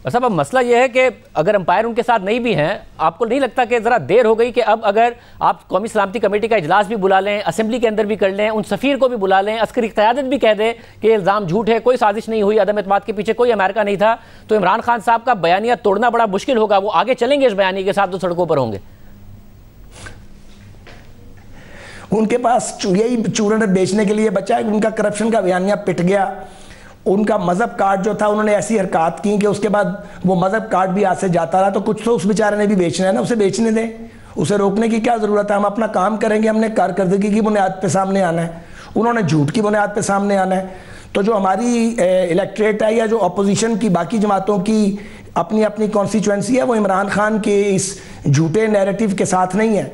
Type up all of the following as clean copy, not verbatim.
صاحب اب مسئلہ یہ ہے کہ اگر امپائر ان کے ساتھ نہیں بھی ہیں، آپ کو نہیں لگتا کہ ذرا دیر ہو گئی کہ اب اگر آپ قومی سلامتی کمیٹی کا اجلاس بھی بلا لیں، اسمبلی کے اندر بھی کر لیں، ان سفیر کو بھی بلا لیں، عسکری قیادت بھی کہہ دیں کہ الزام جھوٹ ہے، کوئی سازش نہیں ہوئی، عدم اعتماد کے پیچھے کوئی امریکہ نہیں تھا، تو عمران خان صاحب کا بیانیہ توڑنا بڑا مشکل ہوگا، وہ آگے چلیں گے اس بیانیے کے ساتھ، تو سڑکوں پر ہوں گے؟ ان کے پاس یہی چورن بیچنے کے لیے بچا ہے، ان کا کرپشن کا بیانیہ پٹ گیا، ان کا مذہب کارڈ جو تھا انہوں نے ایسی حرکات کی کہ اس کے بعد وہ مذہب کارڈ بھی ہاتھ سے جاتا رہا، تو کچھ تو اس بیچارے نے بھی بیچنا ہے نا، اسے بیچنے دیں، اسے روکنے کی کیا ضرورت ہے؟ ہم اپنا کام کریں گے، ہم نے کارکردگی کی بنیاد پہ سامنے آنا ہے، انہوں نے جھوٹ کی بنیاد پہ سامنے آنا ہے۔ تو جو ہماری الیکٹریٹ ہے یا جو اپوزیشن کی باقی جماعتوں کی اپنی اپنی کانسٹیچوئنسی ہے، وہ عمران خان کے اس جھوٹے نیریٹو کے ساتھ نہیں ہے،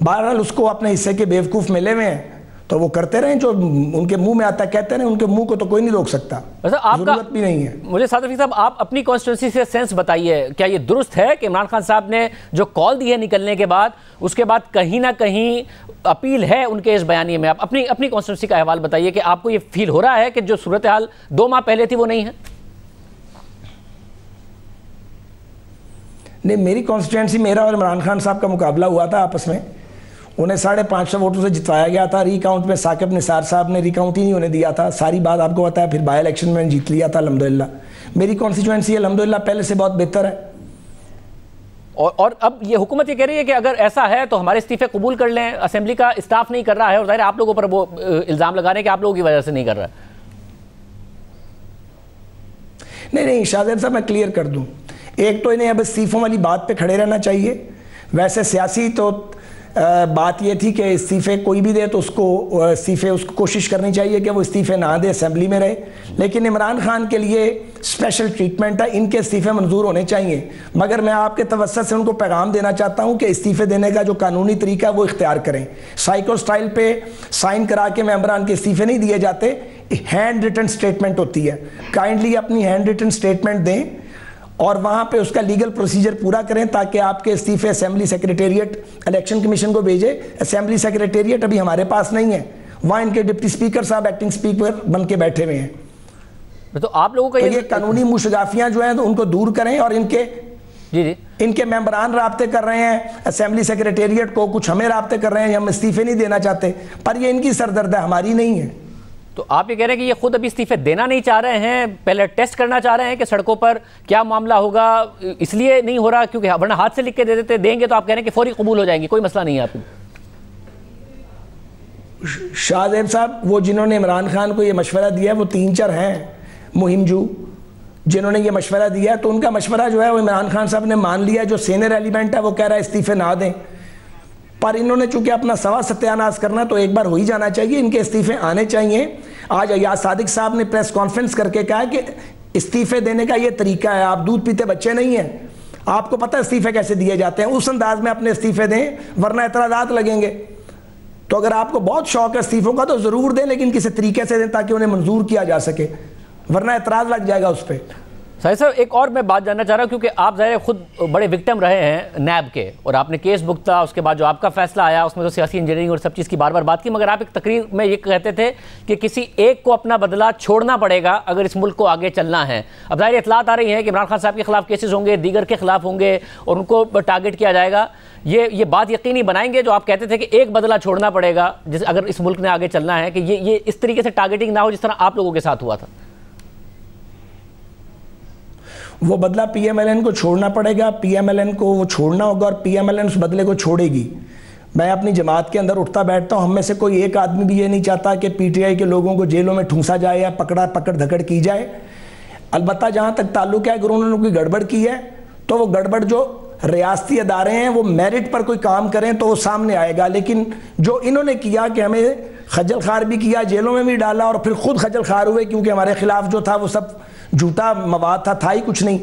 بہرحال اس کو اپنے حصے کے بیوقوف ملے ہوئے ہیں، تو وہ کرتے رہیں، جو ان کے منہ میں آتا ہے کہتے رہیں، ان کے منہ کو تو کوئی نہیں روک سکتا، ضرورت بھی نہیں ہے۔ مجھے سعد رفیق صاحب آپ اپنی کانسٹیٹوئنسی سے سینس بتائیے، کیا یہ درست ہے کہ عمران خان صاحب نے جو کال دی ہے نکلنے کے بعد، اس کے بعد کہیں نہ کہیں اپیل ہے ان کے اس بیانیے میں؟ آپ اپنی کانسٹیٹوئنسی کا احوال بتائیے کہ آپ کو یہ فیل ہو رہا ہے کہ جو صورتحال 2 ماہ پہلے تھی وہ نہیں ہے؟ نہیں، میری کانسٹیٹوئنسی، میرا اور عمران خان صاحب کا مقابلہ ہوا تھا آپس میں، انہیں 550 ووٹوں سے جتوایا گیا تھا، ری کاؤنٹ میں ثاقب نثار صاحب نے ری کاؤنٹ ہی نہیں ہونے دیا تھا، ساری بات آپ کو پتا ہے، پھر بائی الیکشن میں جیت لیا تھا الحمدللہ۔ میری کانسٹیٹوئنسی الحمدللہ پہلے سے بہت بہتر ہے۔ اور اب یہ حکومت یہ کہہ رہی ہے کہ اگر ایسا ہے تو ہمارے استعفے قبول کر لیں، اسمبلی کا اسٹاف نہیں کر رہا ہے، اور ظاہر آپ لوگوں پر وہ الزام لگا رہے ہیں کہ آپ لوگوں کی وجہ سے نہیں کر رہا ہے۔ نہیں شاہزیب صاحب، میں کلیئر کر دوں، ایک تو انہیں اب استعفوں والی بات پہ کھڑے رہنا چاہیے، ویسے سیاسی تو بات یہ تھی کہ استعفے کوئی بھی دے تو اس کو کوشش کرنی چاہیے کہ وہ استعفے نہ دے، اسمبلی میں رہے، لیکن عمران خان کے لیے اسپیشل ٹریٹمنٹ ہے، ان کے استعفے منظور ہونے چاہیے، مگر میں آپ کے توسط سے ان کو پیغام دینا چاہتا ہوں کہ استعفے دینے کا جو قانونی طریقہ ہے وہ اختیار کریں، سائیکو سٹائل پہ سائن کرا کے ممبران کے استعفے نہیں دیے جاتے، ہینڈ ریٹن سٹیٹمنٹ ہوتی ہے، کائنڈلی اپنی ہینڈ ریٹن سٹیٹمنٹ دیں اور وہاں پہ اس کا لیگل پروسیجر پورا کریں تاکہ آپ کے استعفے اسمبلی سیکریٹریٹ الیکشن کمیشن کو بھیجے۔ اسمبلی سیکریٹریٹ ابھی ہمارے پاس نہیں ہے، وہاں ان کے ڈپٹی سپیکر صاحب ایکٹنگ سپیکر بن کے بیٹھے ہوئے ہیں، تو آپ لوگوں کا یہ قانونی مشگافیاں جو ہیں تو ان کو دور کریں، اور ان کے ممبران رابطے کر رہے ہیں اسمبلی سیکریٹریٹ کو، کچھ ہمیں رابطے کر رہے ہیں، ہم استعفے نہیں دینا چاہتے، پر یہ ان کی سردرد ہے، ہماری نہیں ہے۔ تو آپ یہ کہہ رہے ہیں کہ یہ خود ابھی استعفے دینا نہیں چاہ رہے ہیں، پہلے ٹیسٹ کرنا چاہ رہے ہیں کہ سڑکوں پر کیا معاملہ ہوگا، اس لیے نہیں ہو رہا کیونکہ ورنہ ہاتھ سے لکھ کے دے دیتے، دیں گے تو آپ کہہ رہے ہیں کہ فوری قبول ہو جائیں گی، کوئی مسئلہ نہیں ہے آپ کو؟ شاہ زیب صاحب، وہ جنہوں نے عمران خان کو یہ مشورہ دیا ہے وہ 3-4 ہیں مہم جو جنہوں نے یہ مشورہ دیا ہے، تو ان کا مشورہ جو ہے وہ عمران خان صاحب نے مان لیا، جو سینئر ایلیمنٹ ہے وہ کہہ رہا ہے استعفے نہ دیں، پر انہوں نے چونکہ اپنا سوا ستیاناز کرنا تو ایک بار ہو ہی جانا چاہیے، ان کے استعفے آنے چاہیے۔ آج ایاز صادق صاحب نے پریس کانفرنس کر کے کہا کہ استعفے دینے کا یہ طریقہ ہے، آپ دودھ پیتے بچے نہیں ہیں، آپ کو پتہ استعفے کیسے دیے جاتے ہیں، اس انداز میں اپنے استعفے دیں ورنہ اعتراضات لگیں گے۔ تو اگر آپ کو بہت شوق ہے استعفوں کا تو ضرور دیں، لیکن کسی طریقے سے دیں تاکہ انہیں منظور کیا جا سکے، ورنہ اعتراض لگ جائے گا اس پہ۔ صاحب ایک اور میں بات جاننا چاہ رہا ہوں، کیونکہ آپ ظاہر خود بڑے وکٹم رہے ہیں نیب کے، اور آپ نے کیس بھگتا، اس کے بعد جو آپ کا فیصلہ آیا اس میں تو سیاسی انجینئرنگ اور سب چیز کی بار بار بات کی، مگر آپ ایک تقریر میں یہ کہتے تھے کہ کسی ایک کو اپنا بدلہ چھوڑنا پڑے گا اگر اس ملک کو آگے چلنا ہے۔ اب ظاہر اطلاعات آ رہی ہیں کہ عمران خان صاحب کے خلاف کیسز ہوں گے، دیگر کے خلاف ہوں گے، اور ان کو ٹارگٹ کیا جائے گا، یہ بات یقینی بنائیں گے جو آپ کہتے تھے کہ ایک بدلہ چھوڑنا پڑے گا اگر اس ملک نے آگے چلنا ہے، کہ یہ اس طریقے سے ٹارگٹنگ نہ ہو جس طرح آپ لوگوں کے ساتھ ہوا تھا؟ وہ بدلہ پی ایم ایل این کو چھوڑنا پڑے گا، پی ایم ایل این کو وہ چھوڑنا ہوگا اور پی ایم ایل این اس بدلے کو چھوڑے گی۔ میں اپنی جماعت کے اندر اٹھتا بیٹھتا ہوں، ہم میں سے کوئی ایک آدمی بھی یہ نہیں چاہتا کہ پی ٹی آئی کے لوگوں کو جیلوں میں ٹھونسا جائے یا پکڑ دھکڑ کی جائے۔ البتہ جہاں تک تعلق ہے اگر انہوں نے کوئی گڑبڑ کی ہے تو وہ گڑبڑ جو ریاستی ادارے ہیں وہ میرٹ پر کوئی کام کریں تو وہ سامنے آئے گا، لیکن جو انہوں نے کیا کہ ہمیں خجل خوار بھی کیا، جیلوں میں بھی ڈالا اور پھر خود خجل خوار ہوئے کیونکہ ہمارے خلاف جو تھا وہ سب جھوٹا مواد تھا ہی کچھ نہیں،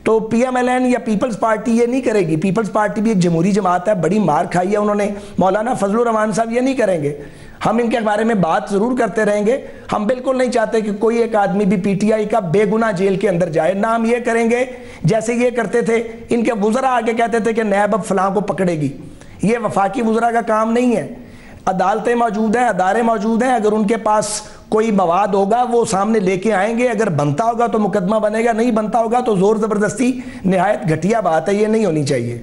تو پی ایم ایل این یا پیپلز پارٹی یہ نہیں کرے گی۔ پیپلز پارٹی بھی ایک جمہوری جماعت ہے، بڑی مار کھائی ہے انہوں نے، مولانا فضل الرحمان صاحب یہ نہیں کریں گے۔ ہم ان کے بارے میں بات ضرور کرتے رہیں گے، ہم بالکل نہیں چاہتے کہ کوئی ایک آدمی بھی پی ٹی آئی کا بے گناہ جیل کے اندر جائے، نہ ہم یہ کریں گے جیسے یہ کرتے تھے، ان کے وزراء آگے کہتے تھے کہ نیب اب فلاں کو پکڑے گی، یہ وفاقی وزراء کا کام نہیں ہے۔ عدالتیں موجود ہیں، ادارے موجود ہیں، اگر ان کے پاس کوئی مواد ہوگا وہ سامنے لے کے آئیں گے، اگر بنتا ہوگا تو مقدمہ بنے گا، نہیں بنتا ہوگا تو زور زبردستی، نہایت گھٹیا بات ہے، یہ نہیں ہونی چاہیے۔